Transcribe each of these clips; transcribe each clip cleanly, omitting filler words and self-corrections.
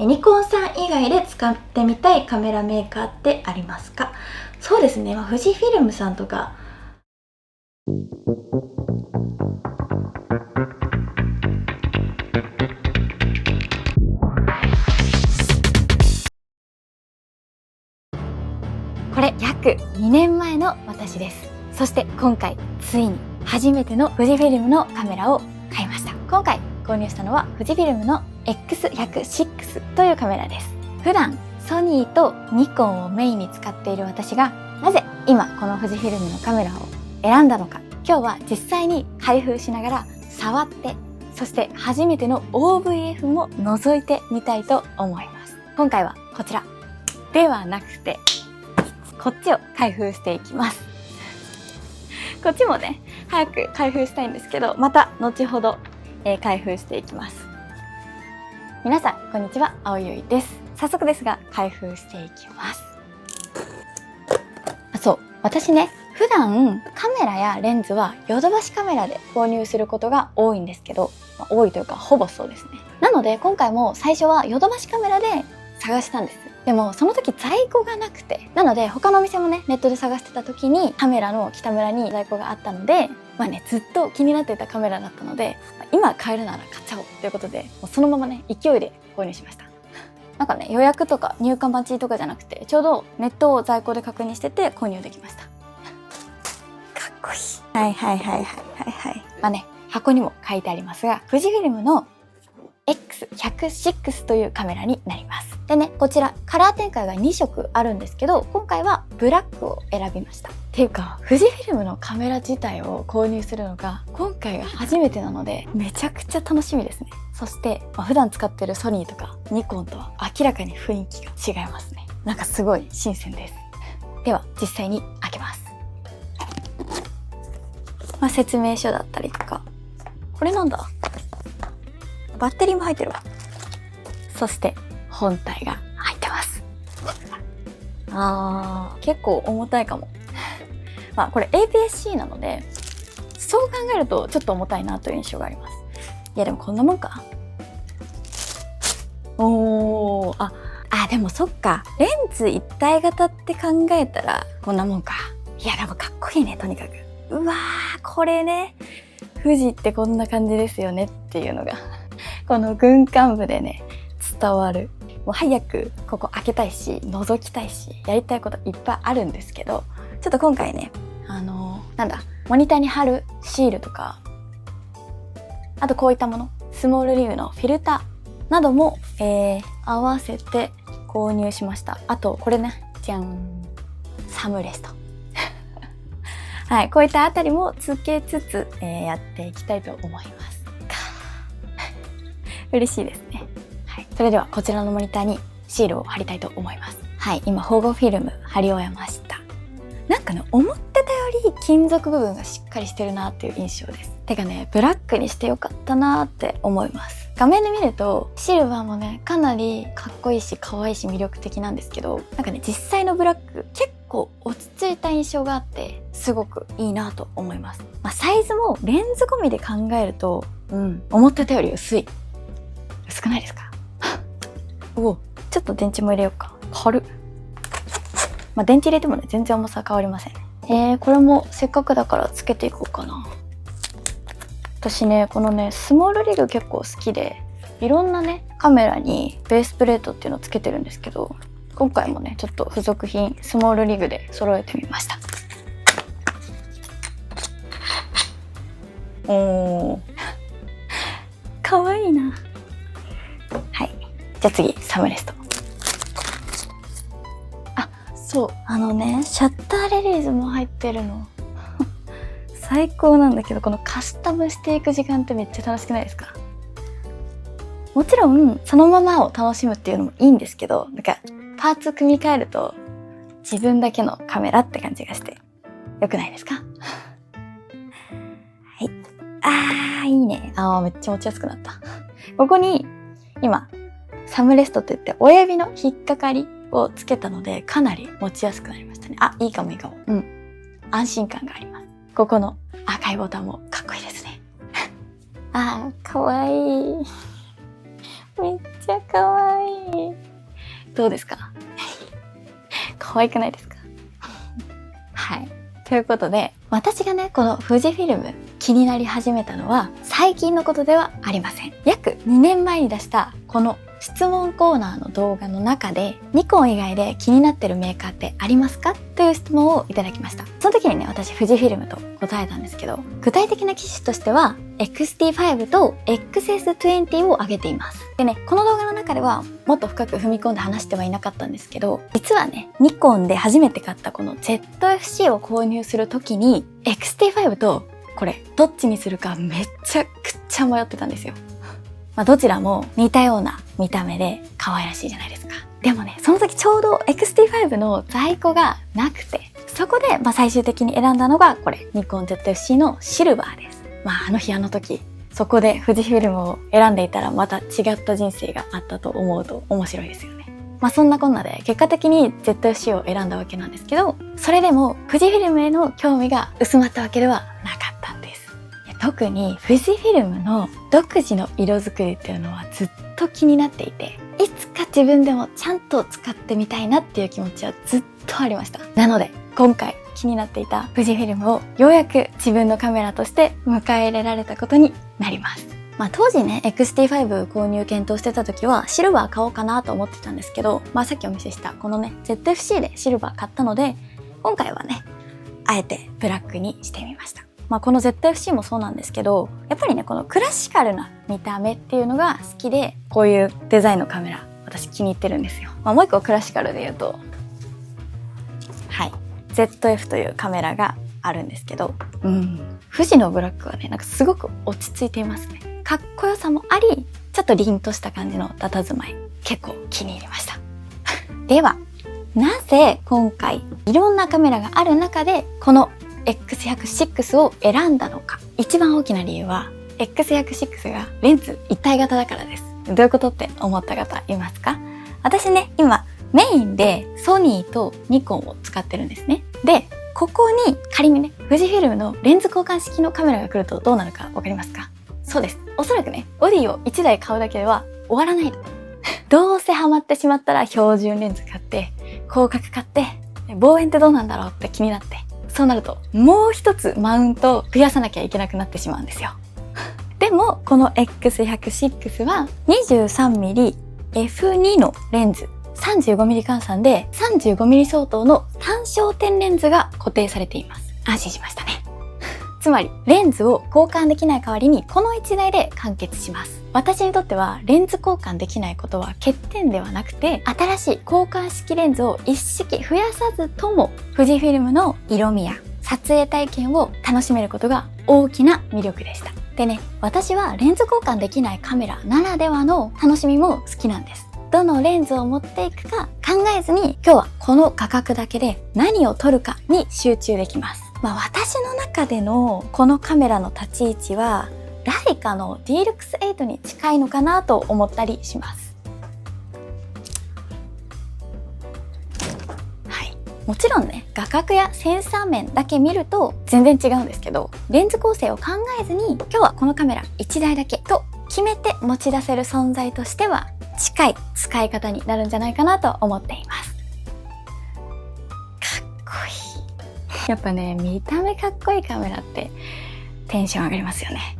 ニコンさん以外で使ってみたいカメラメーカーってありますか？そうですね、富士フィルムさんとかこれ約2年前の私です。そして今回ついに初めての富士フィルムのカメラを買いました。今回購入したのは富士フィルムの X100VI というカメラです。普段ソニーとニコンをメインに使っている私がなぜ今この富士フィルムのカメラを選んだのか、今日は実際に開封しながら触って、そして初めての OVF も覗いてみたいと思います。今回はこちらではなくてこっちを開封していきます。こっちもね早く開封したいんですけど、また後ほど、開封していきます。皆さんこんにちは、青ゆいです。早速ですが開封していきます。そう、私ね普段カメラやレンズはヨドバシカメラで購入することが多いんですけど、多いというかほぼそうですね。なので今回も最初はヨドバシカメラで探したんです。でもその時在庫がなくて、なので他のお店もねネットで探してた時にカメラの北村に在庫があったので、ずっと気になっていたカメラだったので、今買えるなら買っちゃおうということで、もうそのままね勢いで購入しました。なんかね予約とか入荷待ちとかじゃなくて、ちょうどネットを在庫で確認してて購入できました。かっこいい。はいはいはいはいはいはい。箱にも書いてありますが、富士フィルムの X100VI というカメラになります。でね、こちらカラー展開が2色あるんですけど、今回はブラックを選びました。っていうか富士フィルムのカメラ自体を購入するのが今回が初めてなので、めちゃくちゃ楽しみですね。そして、普段使ってるソニーとかニコンとは明らかに雰囲気が違いますね。なんかすごい新鮮です。では実際に開けます。説明書だったりとか、これなんだ、バッテリーも入ってるわ。そして本体が入ってます。結構重たいかも。これ APS-C なので、そう考えるとちょっと重たいなという印象があります。いやでもこんなもんか。でもそっか、レンズ一体型って考えたらこんなもんか。いやでもかっこいいね、とにかく。うわー、これね、富士ってこんな感じですよねっていうのがこの軍艦部でね伝わる。もう早くここ開けたいし、覗きたいし、やりたいこといっぱいあるんですけど、ちょっと今回ねモニターに貼るシールとか、あとこういったもの、スモールリーグのフィルターなども、合わせて購入しました。あとこれね、じゃん、サムレストはい、こういったあたりもつけつつ、やっていきたいと思います。嬉しいですね。はい、それではこちらのモニターにシールを貼りたいと思います。はい、今保護フィルム貼り終えました。なんかね、思ってたより金属部分がしっかりしてるなっていう印象です。てかね、ブラックにしてよかったなって思います。画面で見るとシルバーもねかなりかっこいいし可愛いし魅力的なんですけど、なんかね実際のブラック結構落ち着いた印象があって、すごくいいなと思います。サイズもレンズ込みで考えると、思ってたより薄くないですかお、ちょっと電池も入れようか。軽っ。電池入れてもね全然重さ変わりませんね。これもせっかくだからつけていこうかな。私ねこのねスモールリグ結構好きで、いろんなねカメラにベースプレートっていうのをつけてるんですけど、今回もねちょっと付属品スモールリグで揃えてみました。かわいいな。はい、じゃあ次サムレスト。そう、シャッターレリースも入ってるの最高なんだけど、このカスタムしていく時間ってめっちゃ楽しくないですか？もちろんそのままを楽しむっていうのもいいんですけど、なんかパーツ組み替えると自分だけのカメラって感じがして良くないですか？はい、いいね。めっちゃ持ちやすくなった。ここに今サムレストって言って親指の引っかかりをつけたので、かなり持ちやすくなりましたね。いいかもいいかも。安心感があります。ここの赤いボタンもかっこいいですね。かわいい。めっちゃかわいい。どうですか？可愛くないですか？はい。ということで、私がね、この富士フィルム気になり始めたのは最近のことではありません。約2年前に出したこの質問コーナーの動画の中で、ニコン以外で気になってるメーカーってありますかという質問をいただきました。その時にね、私富士フィルムと答えたんですけど、具体的な機種としては XT5 と XS20 を挙げています。でね、この動画の中ではもっと深く踏み込んで話してはいなかったんですけど、実はね、ニコンで初めて買ったこの ZFC を購入する時に XT5 とこれどっちにするかめちゃくちゃ迷ってたんですよ。どちらも似たような見た目で可愛らしいじゃないですか。でもね、その時ちょうど XT5 の在庫がなくて、そこで最終的に選んだのがこれ、ニコン ZFC のシルバーです。あの日あの時、そこで富士フィルムを選んでいたらまた違った人生があったと思うと面白いですよね。そんなこんなで結果的に ZFC を選んだわけなんですけど、それでも富士フィルムへの興味が薄まったわけではなかったんです。特に富士フィルムの独自の色作りっていうのはずっと気になっていて、いつか自分でもちゃんと使ってみたいなっていう気持ちはずっとありました。なので今回気になっていた富士フィルムをようやく自分のカメラとして迎え入れられたことになります。当時ね XT5 購入検討してた時はシルバー買おうかなと思ってたんですけど、さっきお見せしたこのね ZFC でシルバー買ったので、今回はねあえてブラックにしてみました。この ZFC もそうなんですけど、やっぱりねこのクラシカルな見た目っていうのが好きで、こういうデザインのカメラ私気に入ってるんですよ。もう一個クラシカルで言うと、はい ZF というカメラがあるんですけど、富士のブラックはねすごく落ち着いていますね。かっこよさもあり、ちょっと凛とした感じの佇まい、結構気に入りましたではなぜ今回いろんなカメラがある中でこのX100VI を選んだのか。一番大きな理由は X100VI がレンズ一体型だからです。どういうことって思った方いますか？私ね今メインでソニーとニコンを使ってるんですね。でここに仮にね富士フィルムのレンズ交換式のカメラが来るとどうなるかわかりますか？そうです。おそらくねボディを1台買うだけでは終わらないとどうせハマってしまったら標準レンズ買って広角買って望遠ってどうなんだろうって気になって、そうなるともう一つマウントを増やさなきゃいけなくなってしまうんですよ。でもこの X100VI は 23mm f2 のレンズ、 35mm 換算で 35mm 相当の単焦点レンズが固定されています。安心しましたね。つまりレンズを交換できない代わりにこの1台で完結します。私にとってはレンズ交換できないことは欠点ではなくて、新しい交換式レンズを一式増やさずとも富士フィルムの色味や撮影体験を楽しめることが大きな魅力でした。でね、私はレンズ交換できないカメラならではの楽しみも好きなんです。どのレンズを持っていくか考えずに、今日はこの価格だけで何を撮るかに集中できます。私の中でのこのカメラの立ち位置はライカの D-Lux8 に近いのかなと思ったりします。はい、もちろんね画角やセンサー面だけ見ると全然違うんですけど、レンズ構成を考えずに今日はこのカメラ1台だけと決めて持ち出せる存在としては近い使い方になるんじゃないかなと思っています。かっこいい。やっぱね見た目かっこいいカメラってテンション上がりますよね。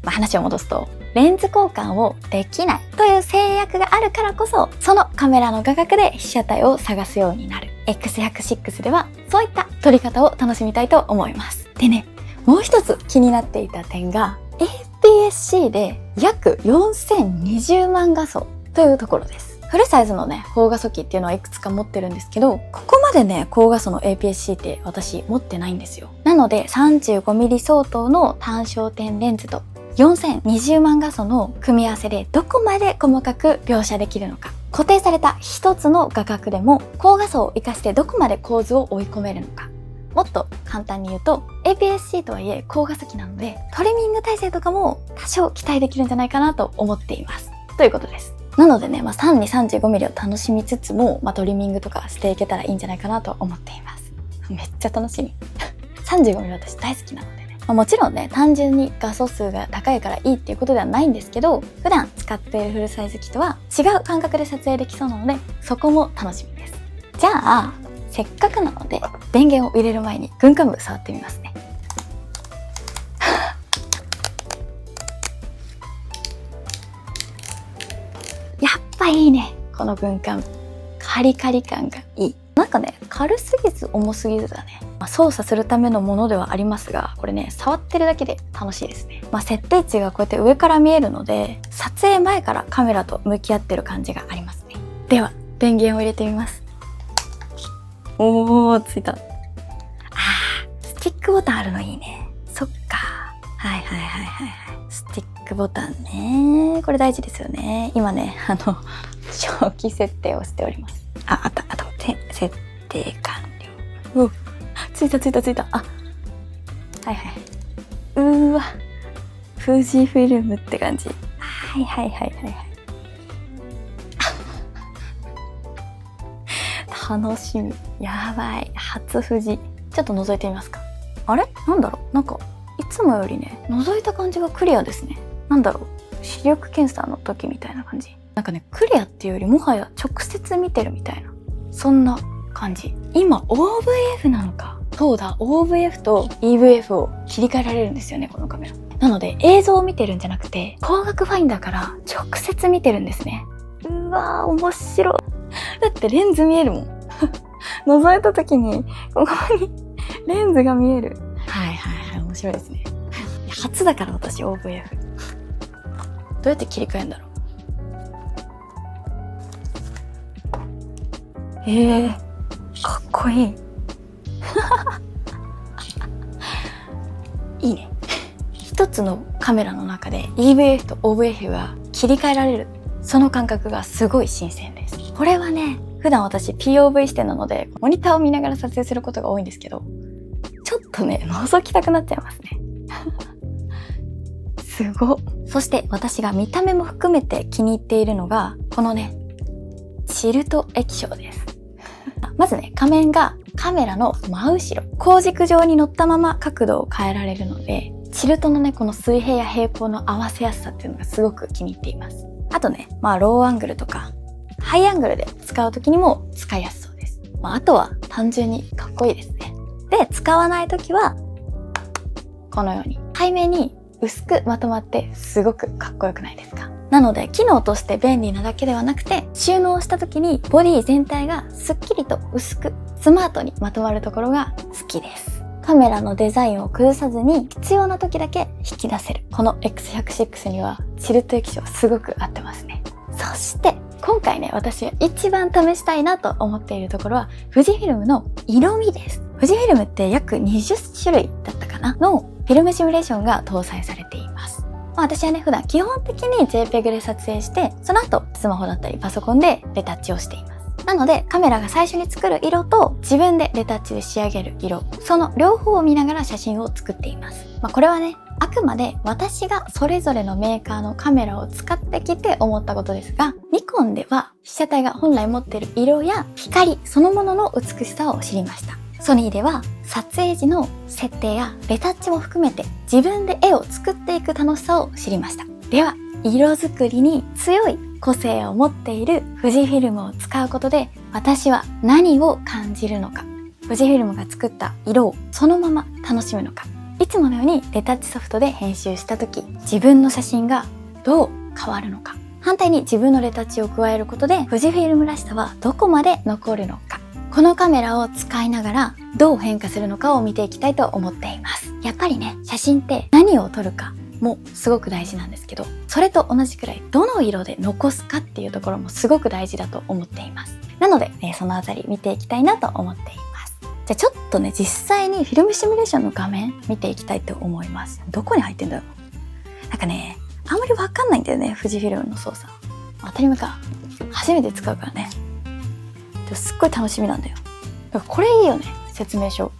話を戻すと、レンズ交換をできないという制約があるからこそ、そのカメラの画角で被写体を探すようになる X100VI ではそういった撮り方を楽しみたいと思います。でね、もう一つ気になっていた点が APS-C で約4020万画素というところです。フルサイズのね高画素機っていうのはいくつか持ってるんですけど、ここまでね高画素の APS-C って私持ってないんですよ。なので 35mm 相当の単焦点レンズと4020万画素の組み合わせでどこまで細かく描写できるのか、固定された一つの画角でも高画素を活かしてどこまで構図を追い込めるのか、もっと簡単に言うと APS-C とはいえ高画素機なのでトリミング体制とかも多少期待できるんじゃないかなと思っていますということです。なのでね、単に 35mm を楽しみつつも、トリミングとかしていけたらいいんじゃないかなと思っています。めっちゃ楽しみ35mm 私大好きなのでね、もちろんね、単純に画素数が高いからいいっていうことではないんですけど、普段使っているフルサイズ機とは違う感覚で撮影できそうなので、そこも楽しみです。じゃあせっかくなので電源を入れる前に軍艦部触ってみますね。やっぱいいね、この軍艦部。カリカリ感がいい。なんかね、軽すぎず重すぎずだね。操作するためのものではありますが、これね、触ってるだけで楽しいですね。設定値がこうやって上から見えるので、撮影前からカメラと向き合ってる感じがありますね。では電源を入れてみます。おー、ついた。スティックボタンあるのいいね。そっか。はいスティックボタンね、これ大事ですよね。今ね、初期設定をしております。あった。設定完了。ついた。うーわ。富士フィルムって感じ。はい。楽しみ。やばい。初富士。ちょっと覗いてみますか。あれ？なんだろう？なんか、いつもよりね、覗いた感じがクリアですね。なんだろう？視力検査の時みたいな感じ。なんかね、クリアっていうよりもはや直接見てるみたいな。そんな感じ。今 OVF なのか。そうだ、OVF と EVF を切り替えられるんですよね、このカメラ。なので映像を見てるんじゃなくて、光学ファインダーから直接見てるんですね。うわー、面白い。だってレンズ見えるもん。覗いた時に、ここにレンズが見える。はい、面白いですね。初だから私 OVF。どうやって切り替えるんだろう。かっこいい。いいね。一つのカメラの中で EVF と OVF が切り替えられる。その感覚がすごい新鮮です。これはね、普段私 POV 視点なので、モニターを見ながら撮影することが多いんですけど、ちょっとね、覗きたくなっちゃいますね。すごっ。そして私が見た目も含めて気に入っているのが、このね、チルト液晶です。まずね、画面がカメラの真後ろ、光軸上に乗ったまま角度を変えられるので、チルトのね、この水平や平行の合わせやすさっていうのがすごく気に入っています。あとね、ローアングルとか、ハイアングルで使う時にも使いやすそうです。あとは単純にかっこいいですね。で、使わない時は、このように背面に薄くまとまってすごくかっこよくないですか？なので機能として便利なだけではなくて、収納した時にボディ全体がすっきりと薄くスマートにまとまるところが好きです。カメラのデザインを崩さずに必要な時だけ引き出せる。この X100VI にはチルト液晶すごく合ってますね。そして今回ね、私が一番試したいなと思っているところは富士フィルムの色味です。富士フィルムって約20種類だったかなのフィルムシミュレーションが搭載されています。私はね、普段基本的に JPEG で撮影して、その後スマホだったりパソコンでレタッチをしています。なのでカメラが最初に作る色と自分でレタッチで仕上げる色、その両方を見ながら写真を作っています。これはね、あくまで私がそれぞれのメーカーのカメラを使ってきて思ったことですが、ニコンでは被写体が本来持っている色や光そのものの美しさを知りました。ソニーでは撮影時の設定やレタッチも含めて自分で絵を作っていく楽しさを知りました。では、色作りに強い個性を持っている富士フィルムを使うことで私は何を感じるのか、富士フィルムが作った色をそのまま楽しむのか、いつものようにレタッチソフトで編集した時自分の写真がどう変わるのか、反対に自分のレタッチを加えることで富士フィルムらしさはどこまで残るのか、このカメラを使いながらどう変化するのかを見ていきたいと思っています。やっぱりね、写真って何を撮るかもすごく大事なんですけど、それと同じくらいどの色で残すかっていうところもすごく大事だと思っています。なので、そのあたり見ていきたいなと思っています。じゃあちょっとね、実際にフィルムシミュレーションの画面見ていきたいと思います。どこに入ってんだろう。なんかね、あんまりわかんないんだよね、富士フィルムの操作。当たり前か。初めて使うからね。すっごい楽しみなんだよ。だからこれいいよね、説明書。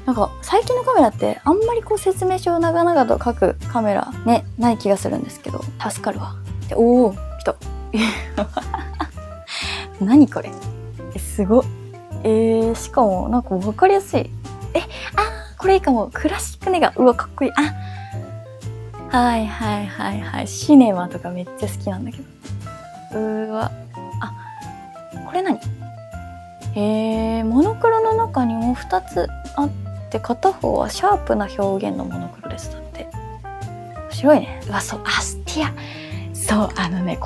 なんか最近のカメラってあんまり説明書を長々と書くカメラね、ない気がするんですけど、助かるわ。で、おお、来た。何これ。すごっ。しかもなんかわかりやすい。これいいかも。クラシックネガ。うわ、かっこいい。はい。シネマとかめっちゃ好きなんだけど。わ。これ何？モノクロの中にも2つあって、片方はシャープな表現のモノクロです。だって。面白いね。うわ、そう、アスティア。そう、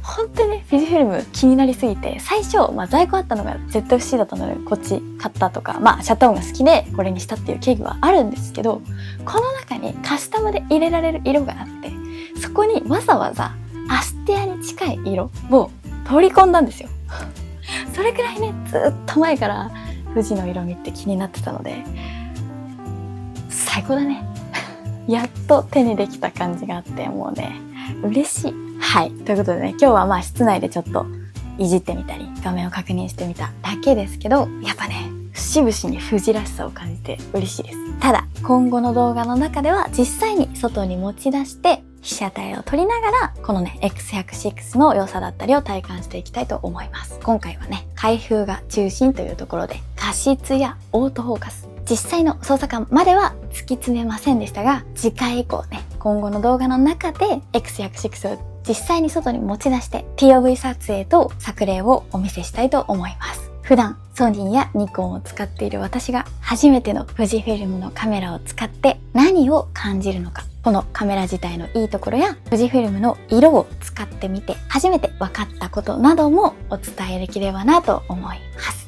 本当にね、富士フイルム気になりすぎて、最初、在庫あったのが ZFC だったので、こっち買ったとか、シャッター音が好きでこれにしたっていう経緯はあるんですけど、この中にカスタムで入れられる色があって、そこにわざわざアスティアに近い色を取り込んだんですよ。それくらいね、ずっと前から富士の色味って気になってたので、最高だね。やっと手にできた感じがあって、もうね、嬉しい。はい。ということでね、今日は室内でちょっといじってみたり、画面を確認してみただけですけど、やっぱね、節々に富士らしさを感じて嬉しいです。ただ、今後の動画の中では実際に外に持ち出して、被写体を撮りながら、このね、X100VIの良さだったりを体感していきたいと思います。今回はね、開封が中心というところで、加湿やオートフォーカス、実際の操作感までは突き詰めませんでしたが、次回以降ね、今後の動画の中で X100VI を実際に外に持ち出して POV 撮影と作例をお見せしたいと思います。普段ソニーやニコンを使っている私が初めての富士フイルムのカメラを使って何を感じるのか、このカメラ自体のいいところや富士フイルムの色を使ってみて初めて分かったことなどもお伝えできればなと思います。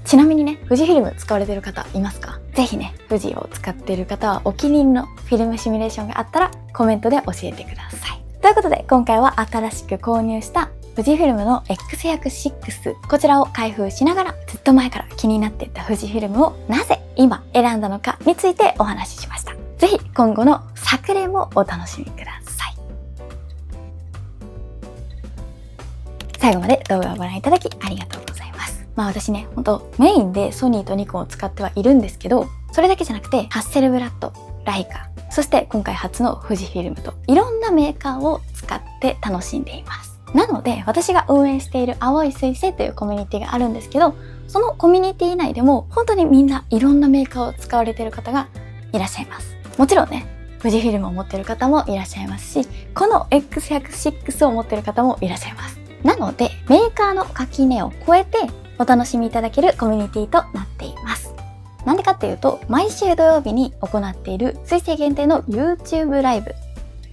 ちなみにね、富士フイルム使われてる方いますか？ぜひね、富士を使っている方はお気に入りのフィルムシミュレーションがあったらコメントで教えてください。ということで今回は新しく購入した富士フイルムの X100VI、こちらを開封しながらずっと前から気になっていた富士フイルムをなぜ今選んだのかについてお話ししました。ぜひ今後の作例もお楽しみください。最後まで動画をご覧いただきありがとうございます。私ね、ほんとメインでソニーとニコンを使ってはいるんですけど、それだけじゃなくてハッセルブラッド、ライカ、そして今回初の富士フイルムといろんなメーカーを使って楽しんでいます。なので私が運営している青い彗星というコミュニティがあるんですけど、そのコミュニティ内でも本当にみんないろんなメーカーを使われている方がいらっしゃいます。もちろんね、富士フイルムを持っている方もいらっしゃいますし、この X100VI を持っている方もいらっしゃいます。なのでメーカーの垣根を越えてお楽しみいただけるコミュニティとなっています。なんでかっていうと、毎週土曜日に行っている水星限定の YouTube ライブ。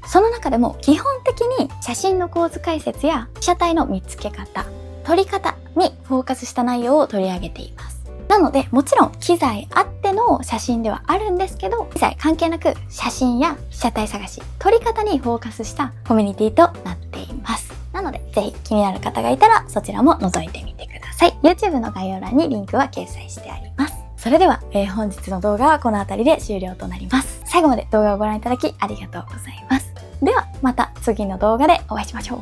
その中でも基本的に写真の構図解説や被写体の見つけ方、撮り方にフォーカスした内容を取り上げています。なので、もちろん機材あっての写真ではあるんですけど、機材関係なく写真や被写体探し、撮り方にフォーカスしたコミュニティとなっています。なので、ぜひ気になる方がいたらそちらも覗いてみてください。YouTube の概要欄にリンクは掲載してあります。それでは、本日の動画はこの辺りで終了となります。最後まで動画をご覧いただきありがとうございます。では、また次の動画でお会いしましょう。